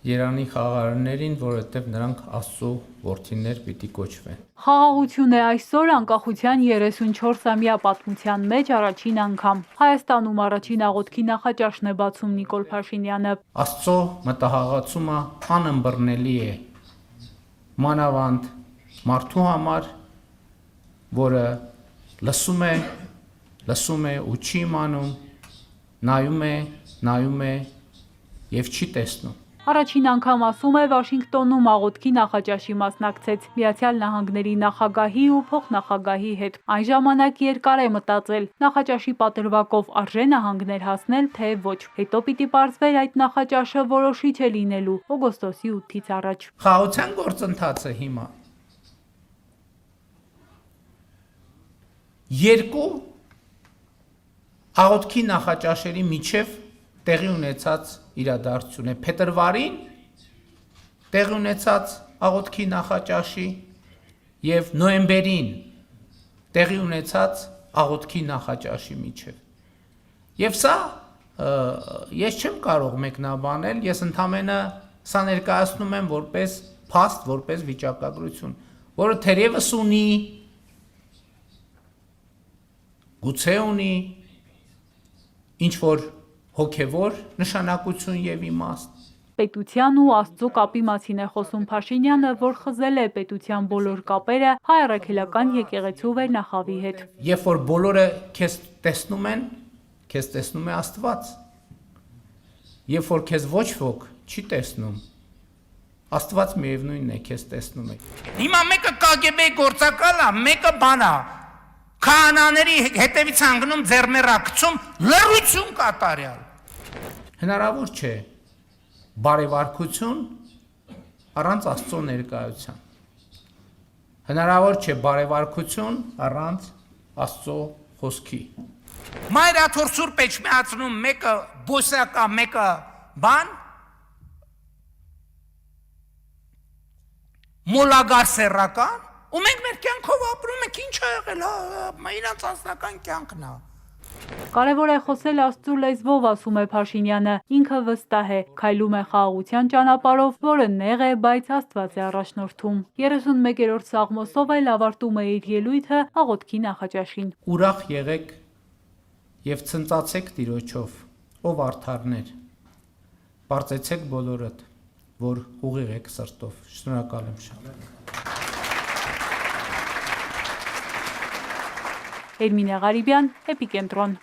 Երանի խաղարարներին, որովհետև նրանք Աստծո որդիներ պիտի կոչվեն։ Խաղաղություն է այսօր անկախության 34-ամյա պատմության մեջ առաջին անգամ։ Հայաստանում առաջին աղոթքի նախաճաշն է բացում Նիկոլ Փաշինյանը։ Աստծո մտահաղացումը անըմբռնելի է, մանավանդ մարդու համար, որը լսում է ու չի իմանում, նայում է և չի տեսնում։ Առաջին անգամ ասում է Վաշինգտոնում աղոթքի նախաճաշի մասնակցեց Միացյալ Նահանգների նախագահի ու փոխնախագահի հետ։ Այն ժամանակ երկար է մտածել, նախաճաշի պատրվակով արժե նահանգներ հասնել, թե ոչ։ Հետո պիտի պարզվեր այդ նախաճաշը որոշիչ է լինելու օգոստոսի 8-ից առաջ։ Խաղաղության գործընթացը հիմա երկու աղոթքի նախաճաշերի միջև տեղի ունեցած իրադարձություն է, փետրվարին տեղի ունեցած աղոթքի նախաճաշի և նոյեմբերին տեղի ունեցած աղոթքի նախաճաշի միջև։ Եվ սա ես չեմ կարող մեկնաբանել, ես ընդամենը սա ներկայացնում եմ որպես փաստ, որպես վիճակագրություն, որը թերևս ունի, գուցե ունի ինչ-որ հոգևոր նշանակություն և իմաստ։ Պետության ու Աստծո կապի մասին է խոսում Փաշինյանը, որ խզել է պետության բոլոր կապերը հայ առաքելական եկեղեցու վերնախավի հետ։ Երբ որ բոլորը քեզ տեսնում են, քեզ տեսնում է Աստված։ Երբ որ քեզ ոչ ոք չի տեսնում, Աստված միևնույնն է քեզ տեսնում է։ Հիմա մեկը KGB գործակալ է, մեկը բան է, քահանաների հետևից հանգնում ձեռներակցում, լռություն կատարյալ։ Հնարավոր չէ բարեվարկություն առանց Աստծո ներկայության։ Հնարավոր չէ բարեվարկություն առանց Աստծո խոսքի։ Մայրաթոր Սուրբ Էջմիածնում մեկը բոսակա, մեկը բան, մոլագար սեռական, ու մենք մեր կյանքով ապրում ենք, ինչ ա եղել, իրանց անձնական կյանքն է։ Կարևոր է խոսել Աստծո լեզվով, ասում է Փաշինյանը, ինքը վստահ է, քայլում է խաղաղության ճանապարհով, որը նեղ է, բայց Աստված է առաջնորդում։ 31-րդ Սաղմոսով էլ ավարտում է իր ելույթը աղոթքի նախաճաշին։ Ուրախ եղեք և ցնծացեք Տիրոջով, ով արդարներ, պարծեցեք բոլորդ, որ ուղիղ եք սրտով։ Շնորհակալ եմ շատ։ Էրմինե Ղարիբյան, Էպիկենտրոն։